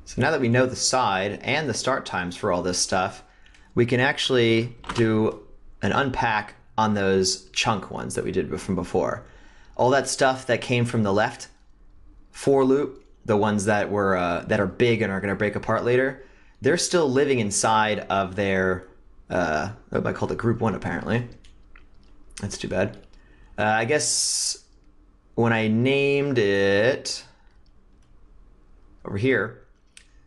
So now that we know the side and the start times for all this stuff, we can actually do an unpack on those chunk ones that we did from before. All that stuff that came from the left for loop, the ones that were that are big and are going to break apart later, they're still living inside of their, I called it group 1 apparently. That's too bad. I guess when I named it over here,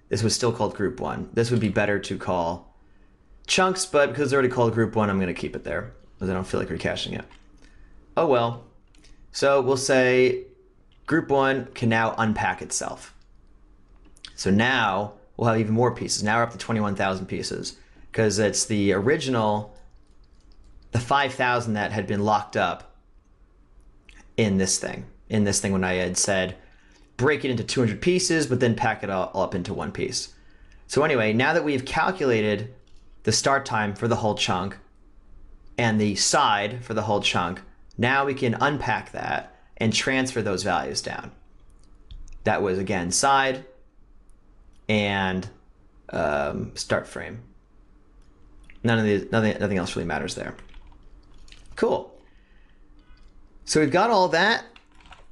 this was still called group 1. This would be better to call chunks, but because it's already called group 1, I'm going to keep it there because I don't feel like recaching it. Oh well. So we'll say group 1 can now unpack itself. So now we'll have even more pieces. Now we're up to 21,000 pieces because it's the original, the 5,000 that had been locked up in this thing when I had said break it into 200 pieces, but then pack it all up into one piece. So anyway, now that we've calculated the start time for the whole chunk and the side for the whole chunk, now we can unpack that and transfer those values down. That was, again, side and start frame. Nothing else really matters there. Cool. So we've got all that.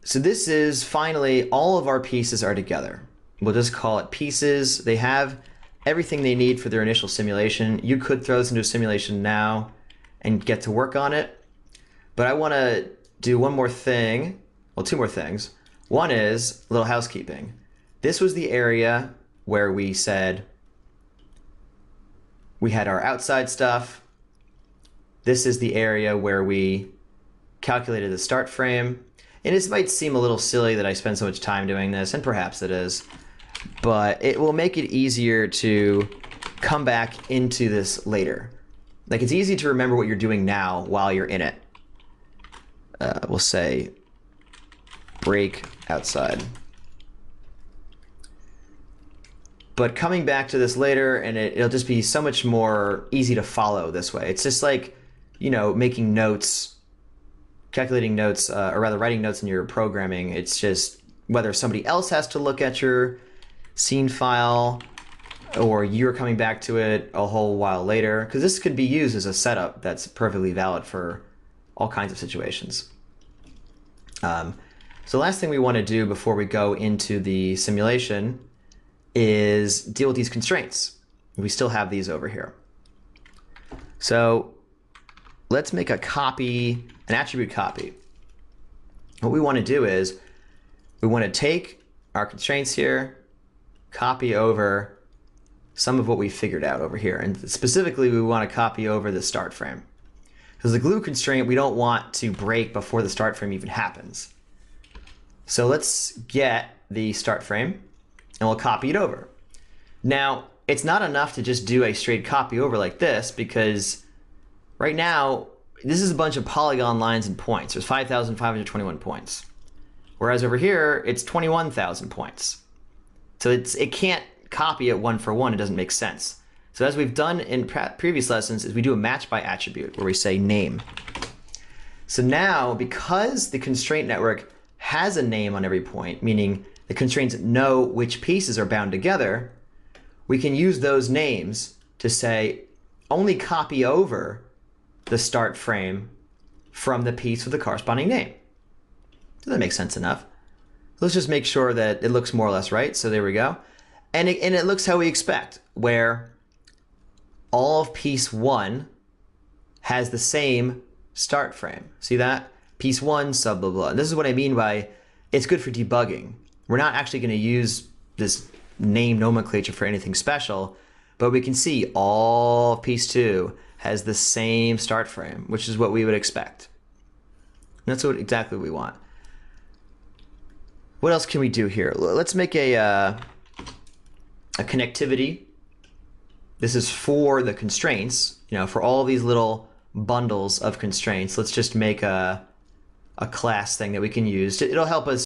So this is finally all of our pieces are together. We'll just call it pieces. They have everything they need for their initial simulation. You could throw this into a simulation now and get to work on it. But I want to do one more thing. Well, two more things. One is a little housekeeping. This was the area where we said we had our outside stuff. This is the area where we calculated the start frame. And this might seem a little silly that I spend so much time doing this, and perhaps it is, but it will make it easier to come back into this later. Like, it's easy to remember what you're doing now while you're in it. We'll say break outside. But coming back to this later, and it'll just be so much more easy to follow this way. It's just like, you know, making notes, calculating notes, or rather writing notes in your programming. It's just whether somebody else has to look at your scene file or you're coming back to it a whole while later, because this could be used as a setup that's perfectly valid for all kinds of situations. So the last thing we want to do before we go into the simulation is deal with these constraints. We still have these over here. So let's make a copy, an attribute copy. What we want to do is we want to take our constraints here, copy over some of what we figured out over here. And specifically, we want to copy over the start frame. Because the glue constraint, we don't want to break before the start frame even happens. So let's get the start frame and we'll copy it over. Now, it's not enough to just do a straight copy over like this, because right now, this is a bunch of polygon lines and points. There's 5,521 points. Whereas over here, it's 21,000 points. So it can't copy it one for one. It doesn't make sense. So as we've done in previous lessons, is we do a match by attribute where we say name. So now, because the constraint network has a name on every point, meaning the constraints know which pieces are bound together, we can use those names to say only copy over the start frame from the piece with the corresponding name. Does that make sense enough? Let's just make sure that it looks more or less right. So there we go. And it looks how we expect, where all of piece 1 has the same start frame. See that? Piece 1 sub blah blah. And this is what I mean by it's good for debugging. We're not actually going to use this name nomenclature for anything special, but we can see all of piece 2 has the same start frame, which is what we would expect. And that's exactly what we want. What else can we do here? Let's make a connectivity. This is for the constraints, you know, for all these little bundles of constraints. Let's just make a class thing that we can use. It'll help us